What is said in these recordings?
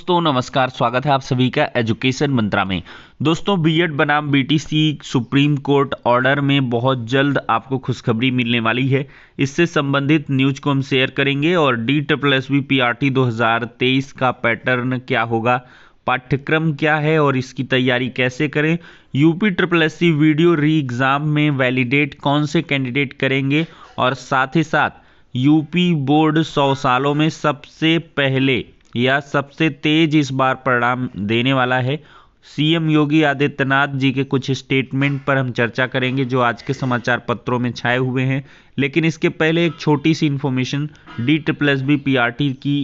दोस्तों नमस्कार, स्वागत है आप सभी का एजुकेशन मंत्रा में। दोस्तों बीएड बनाम बीटीसी सुप्रीम कोर्ट ऑर्डर में बहुत जल्द आपको खुशखबरी मिलने वाली है। इससे संबंधित न्यूज को हम शेयर करेंगे और DSSB PRT 2023 का पैटर्न क्या होगा, पाठ्यक्रम क्या है और इसकी तैयारी कैसे करें, UPSSC वीडियो री एग्ज़ाम में वैलिडेट कौन से कैंडिडेट करेंगे और साथ ही साथ यूपी बोर्ड 100 सालों में सबसे पहले या सबसे तेज इस बार परिणाम देने वाला है। सीएम योगी आदित्यनाथ जी के कुछ स्टेटमेंट पर हम चर्चा करेंगे जो आज के समाचार पत्रों में छाए हुए हैं। लेकिन इसके पहले एक छोटी सी इन्फॉर्मेशन DSSB PRT की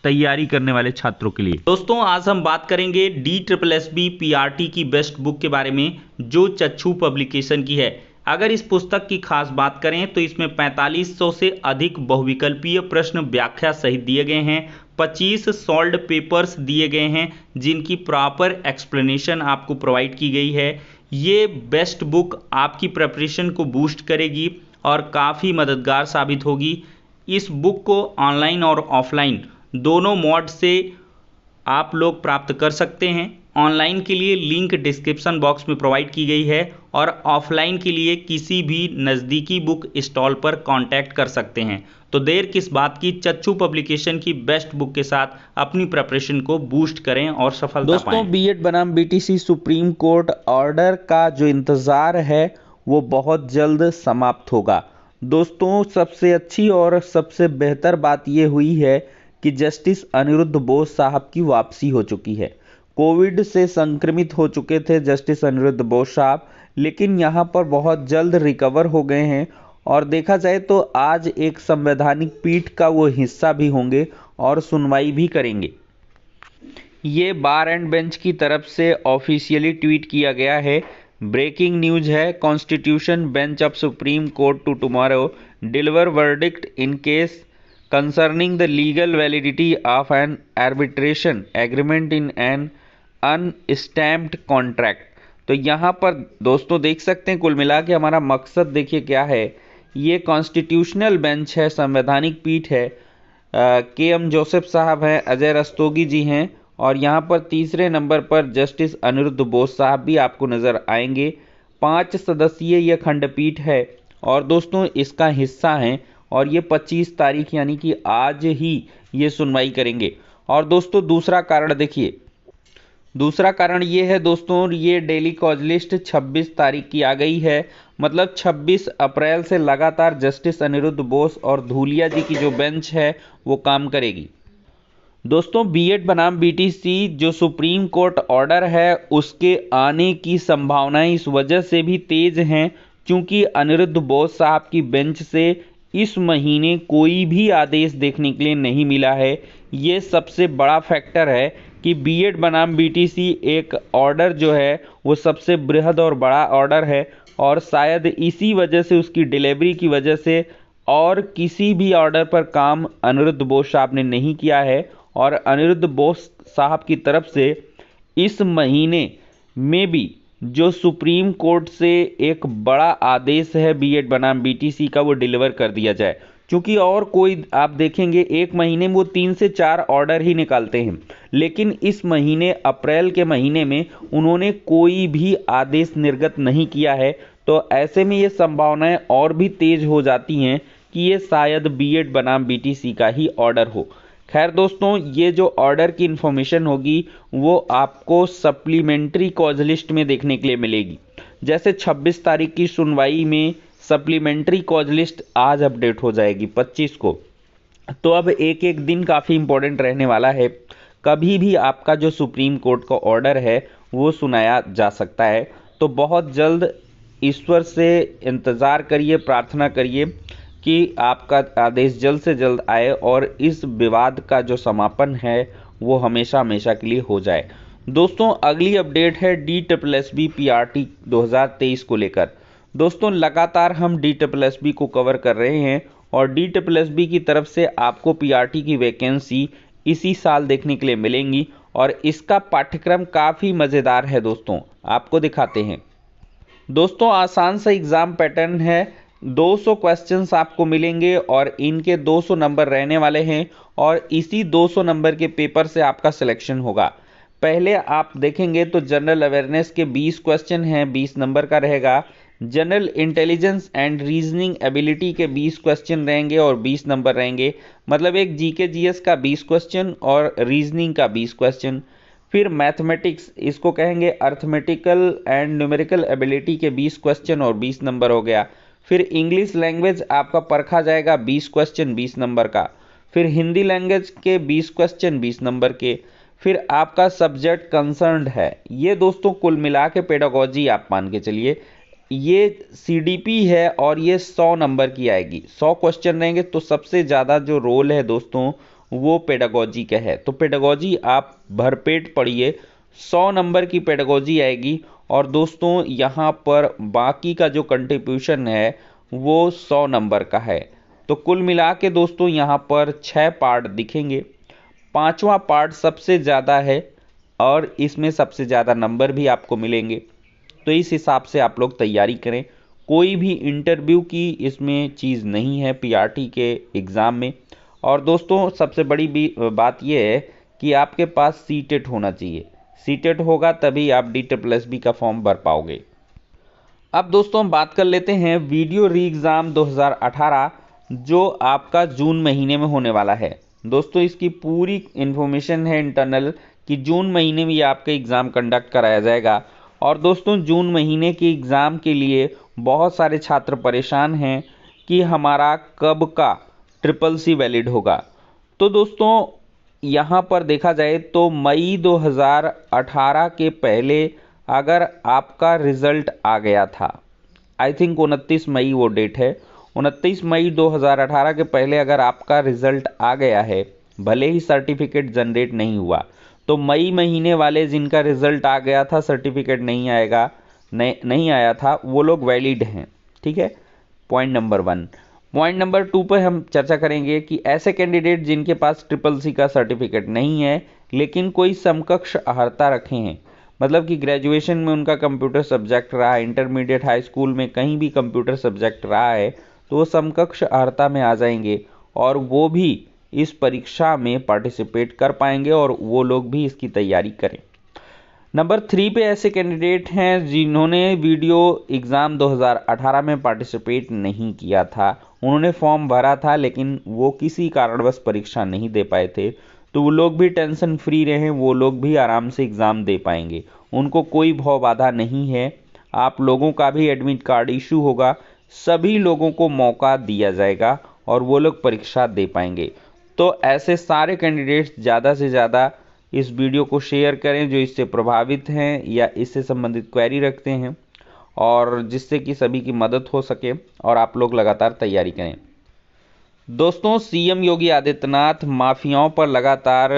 तैयारी करने वाले छात्रों के लिए। दोस्तों आज हम बात करेंगे DSSB PRT की बेस्ट बुक के बारे में जो चक्षु पब्लिकेशन की है। अगर इस पुस्तक की खास बात करें तो इसमें 4500 से अधिक बहुविकल्पीय प्रश्न व्याख्या सहित दिए गए हैं। 25 सॉल्व्ड पेपर्स दिए गए हैं जिनकी प्रॉपर एक्सप्लेनेशन आपको प्रोवाइड की गई है। ये बेस्ट बुक आपकी प्रिपरेशन को बूस्ट करेगी और काफ़ी मददगार साबित होगी। इस बुक को ऑनलाइन और ऑफलाइन दोनों मोड से आप लोग प्राप्त कर सकते हैं। ऑनलाइन के लिए लिंक डिस्क्रिप्शन बॉक्स में प्रोवाइड की गई है और ऑफलाइन के लिए किसी भी नज़दीकी बुक स्टॉल पर कांटेक्ट कर सकते हैं। तो देर किस बात की, चक्षु पब्लिकेशन की बेस्ट बुक के साथ अपनी प्रिपरेशन को बूस्ट करें और सफलता पाएं। दोस्तों बीएड बनाम बीटीसी सुप्रीम कोर्ट ऑर्डर का जो इंतज़ार है वो बहुत जल्द समाप्त होगा। दोस्तों सबसे अच्छी और सबसे बेहतर बात ये हुई है कि जस्टिस अनिरुद्ध बोस साहब की वापसी हो चुकी है। कोविड से संक्रमित हो चुके थे जस्टिस अनिरुद्ध बोस साहब, लेकिन यहाँ पर बहुत जल्द रिकवर हो गए हैं और देखा जाए तो आज एक संवैधानिक पीठ का वो हिस्सा भी होंगे और सुनवाई भी करेंगे। ये बार एंड बेंच की तरफ से ऑफिशियली ट्वीट किया गया है। ब्रेकिंग न्यूज है, constitution bench of supreme court to tomorrow deliver verdict in case concerning the legal validity of an arbitration agreement in an unstamped contract। तो यहाँ पर दोस्तों देख सकते हैं कुल मिला के हमारा मकसद देखिए क्या है। ये कॉन्स्टिट्यूशनल बेंच है, संवैधानिक पीठ है। KM जोसेफ साहब हैं, अजय रस्तोगी जी हैं और यहाँ पर तीसरे नंबर पर जस्टिस अनिरुद्ध बोस साहब भी आपको नज़र आएंगे। 5 सदस्यीय यह खंडपीठ है और दोस्तों इसका हिस्सा हैं और ये 25 तारीख यानी कि आज ही ये सुनवाई करेंगे। और दोस्तों दूसरा कारण देखिए, दूसरा कारण ये है दोस्तों, ये डेली कॉज लिस्ट 26 तारीख की आ गई है। मतलब 26 अप्रैल से लगातार जस्टिस अनिरुद्ध बोस और धूलिया जी की जो बेंच है वो काम करेगी। दोस्तों बीएड बनाम बीटीसी जो सुप्रीम कोर्ट ऑर्डर है उसके आने की संभावनाएं इस वजह से भी तेज हैं क्योंकि अनिरुद्ध बोस साहब की बेंच से इस महीने कोई भी आदेश देखने के लिए नहीं मिला है। ये सबसे बड़ा फैक्टर है कि बीएड बनाम बीटीसी एक ऑर्डर जो है वो सबसे बृहद और बड़ा ऑर्डर है और शायद इसी वजह से, उसकी डिलीवरी की वजह से और किसी भी ऑर्डर पर काम अनिरुद्ध बोस साहब ने नहीं किया है। और अनिरुद्ध बोस साहब की तरफ से इस महीने में भी जो सुप्रीम कोर्ट से एक बड़ा आदेश है बीएड बनाम बीटीसी का वो डिलीवर कर दिया जाए, क्योंकि और कोई आप देखेंगे एक महीने में वो 3 से 4 ऑर्डर ही निकालते हैं, लेकिन इस महीने अप्रैल के महीने में उन्होंने कोई भी आदेश निर्गत नहीं किया है। तो ऐसे में ये संभावनाएं और भी तेज हो जाती हैं कि ये शायद बीएड बनाम बीटीसी का ही ऑर्डर हो। खैर दोस्तों ये जो ऑर्डर की इन्फॉर्मेशन होगी वो आपको सप्लीमेंट्री कॉज लिस्ट में देखने के लिए मिलेगी। जैसे 26 तारीख की सुनवाई में सप्लीमेंट्री कॉज लिस्ट आज अपडेट हो जाएगी 25 को। तो अब एक एक दिन काफ़ी इंपॉर्टेंट रहने वाला है। कभी भी आपका जो सुप्रीम कोर्ट का ऑर्डर है वो सुनाया जा सकता है। तो बहुत जल्द ईश्वर से इंतज़ार करिए, प्रार्थना करिए कि आपका आदेश जल्द से जल्द आए और इस विवाद का जो समापन है वो हमेशा हमेशा के लिए हो जाए। दोस्तों अगली अपडेट है DSSB PRT 2023 को लेकर। दोस्तों लगातार हम DSSB को कवर कर रहे हैं और DSSB की तरफ से आपको PRT की वैकेंसी इसी साल देखने के लिए मिलेंगी और इसका पाठ्यक्रम काफ़ी मज़ेदार है। दोस्तों आपको दिखाते हैं। दोस्तों आसान सा एग्ज़ाम पैटर्न है, 200 क्वेश्चंस आपको मिलेंगे और इनके 200 नंबर रहने वाले हैं और इसी 200 नंबर के पेपर से आपका सिलेक्शन होगा। पहले आप देखेंगे तो जनरल अवेयरनेस के 20 क्वेश्चन हैं, 20 नंबर का रहेगा। General intelligence and reasoning ability के 20 क्वेश्चन रहेंगे और 20 नंबर रहेंगे, मतलब एक जीके जीएस का 20 क्वेश्चन और रीजनिंग का 20 क्वेश्चन। फिर मैथमेटिक्स, इसको कहेंगे अर्थमेटिकल एंड न्यूमेरिकल एबिलिटी के 20 क्वेश्चन और 20 नंबर हो गया। फिर इंग्लिश लैंग्वेज आपका परखा जाएगा 20 क्वेश्चन 20 नंबर का। फिर हिंदी लैंग्वेज के 20 क्वेश्चन 20 नंबर के। फिर आपका सब्जेक्ट कंसर्न्ड है। ये दोस्तों कुल मिला के पेडागोजी आप मान के चलिए, ये सीडीपी है और ये 100 नंबर की आएगी। 100 क्वेश्चन रहेंगे तो सबसे ज़्यादा जो रोल है दोस्तों वो पेडागोजी का है। तो पेडागोजी आप भरपेट पढ़िए, 100 नंबर की पेडागोजी आएगी। और दोस्तों यहाँ पर बाकी का जो कंट्रीब्यूशन है वो 100 नंबर का है। तो कुल मिला के दोस्तों यहाँ पर 6 पार्ट दिखेंगे। 5वां पार्ट सबसे ज़्यादा है और इसमें सबसे ज़्यादा नंबर भी आपको मिलेंगे। तो इस हिसाब से आप लोग तैयारी करें। कोई भी इंटरव्यू की इसमें चीज़ नहीं है पीआरटी के एग्ज़ाम में। और दोस्तों सबसे बड़ी बात यह है कि आपके पास सीटेट होना चाहिए। सीटेट होगा तभी आप DSSB का फॉर्म भर पाओगे। अब दोस्तों हम बात कर लेते हैं वीडियो री एग्ज़ाम 2018 जो आपका जून महीने में होने वाला है। दोस्तों इसकी पूरी इन्फॉर्मेशन है इंटरनल कि जून महीने में ये आपका एग्ज़ाम कंडक्ट कराया जाएगा। और दोस्तों जून महीने के एग्ज़ाम के लिए बहुत सारे छात्र परेशान हैं कि हमारा कब का CCC वैलिड होगा। तो दोस्तों यहाँ पर देखा जाए तो मई 2018 के पहले अगर आपका रिज़ल्ट आ गया था, आई थिंक 29 मई वो डेट है, 29 मई 2018 के पहले अगर आपका रिज़ल्ट आ गया है, भले ही सर्टिफिकेट जनरेट नहीं हुआ, तो मई महीने वाले जिनका रिज़ल्ट आ गया था सर्टिफिकेट नहीं आया था वो लोग वैलिड हैं। ठीक है, पॉइंट नंबर 1। पॉइंट नंबर 2 पर हम चर्चा करेंगे कि ऐसे कैंडिडेट जिनके पास CCC का सर्टिफिकेट नहीं है लेकिन कोई समकक्ष अर्हता रखे हैं, मतलब कि ग्रेजुएशन में उनका कंप्यूटर सब्जेक्ट रहा है, इंटरमीडिएट हाई स्कूल में कहीं भी कंप्यूटर सब्जेक्ट रहा है, तो वो समकक्ष अर्हता में आ जाएंगे और वो भी इस परीक्षा में पार्टिसिपेट कर पाएंगे और वो लोग भी इसकी तैयारी करें। नंबर 3 पे ऐसे कैंडिडेट हैं जिन्होंने वीडियो एग्ज़ाम 2018 में पार्टिसिपेट नहीं किया था, उन्होंने फॉर्म भरा था लेकिन वो किसी कारणवश परीक्षा नहीं दे पाए थे, तो वो लोग भी टेंशन फ्री रहें, वो लोग भी आराम से एग्ज़ाम दे पाएंगे, उनको कोई भव बाधा नहीं है। आप लोगों का भी एडमिट कार्ड इशू होगा, सभी लोगों को मौका दिया जाएगा और वो लोग परीक्षा दे पाएंगे। तो ऐसे सारे कैंडिडेट्स ज़्यादा से ज़्यादा इस वीडियो को शेयर करें जो इससे प्रभावित हैं या इससे संबंधित क्वेरी रखते हैं, और जिससे कि सभी की मदद हो सके और आप लोग लगातार तैयारी करें। दोस्तों सीएम योगी आदित्यनाथ माफियाओं पर लगातार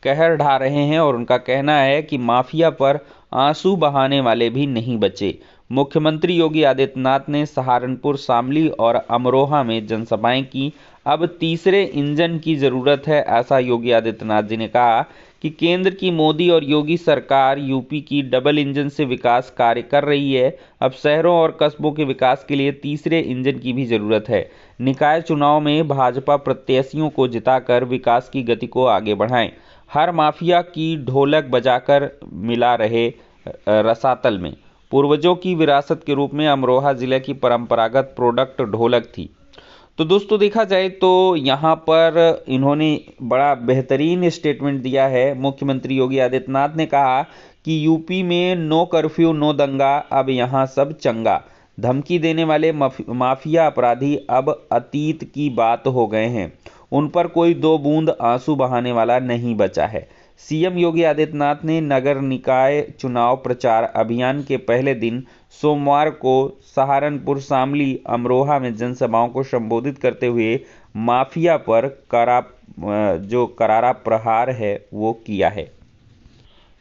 कहर ढा रहे हैं और उनका कहना है कि माफिया पर आंसू बहाने वाले भी नहीं बचे। मुख्यमंत्री योगी आदित्यनाथ ने सहारनपुर, शामली और अमरोहा में जनसभाएं की। अब तीसरे इंजन की जरूरत है, ऐसा योगी आदित्यनाथ जी ने कहा कि केंद्र की मोदी और योगी सरकार यूपी की डबल इंजन से विकास कार्य कर रही है। अब शहरों और कस्बों के विकास के लिए तीसरे इंजन की भी जरूरत है। निकाय चुनाव में भाजपा प्रत्याशियों को जिताकर विकास की गति को आगे बढ़ाएं। हर माफिया की ढोलक बजाकर मिला रहे रसातल में। पूर्वजों की विरासत के रूप में अमरोहा जिले की परंपरागत प्रोडक्ट ढोलक थी। तो दोस्तों देखा जाए तो यहाँ पर इन्होंने बड़ा बेहतरीन स्टेटमेंट दिया है। मुख्यमंत्री योगी आदित्यनाथ ने कहा कि यूपी में नो कर्फ्यू नो दंगा, अब यहाँ सब चंगा। धमकी देने वाले माफिया अपराधी अब अतीत की बात हो गए हैं, उन पर कोई दो बूंद आंसू बहाने वाला नहीं बचा है। सीएम योगी आदित्यनाथ ने नगर निकाय चुनाव प्रचार अभियान के पहले दिन सोमवार को सहारनपुर, शामली, अमरोहा में जनसभाओं को संबोधित करते हुए माफिया पर करारा प्रहार है वो किया है।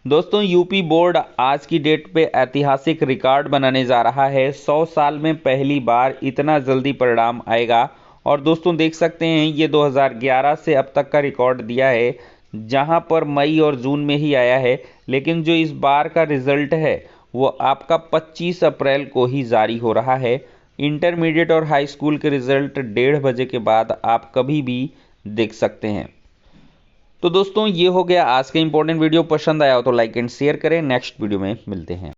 दोस्तों यूपी बोर्ड आज की डेट पे ऐतिहासिक रिकॉर्ड बनाने जा रहा है। 100 साल में पहली बार इतना जल्दी परिणाम आएगा। और दोस्तों देख सकते हैं ये 2011 से अब तक का रिकॉर्ड दिया है, जहां पर मई और जून में ही आया है, लेकिन जो इस बार का रिजल्ट है वो आपका 25 अप्रैल को ही जारी हो रहा है। इंटरमीडिएट और हाई स्कूल के रिजल्ट 1:30 बजे के बाद आप कभी भी देख सकते हैं। तो दोस्तों ये हो गया आज का इंपॉर्टेंट वीडियो। पसंद आया हो तो लाइक एंड शेयर करें। नेक्स्ट वीडियो में मिलते हैं।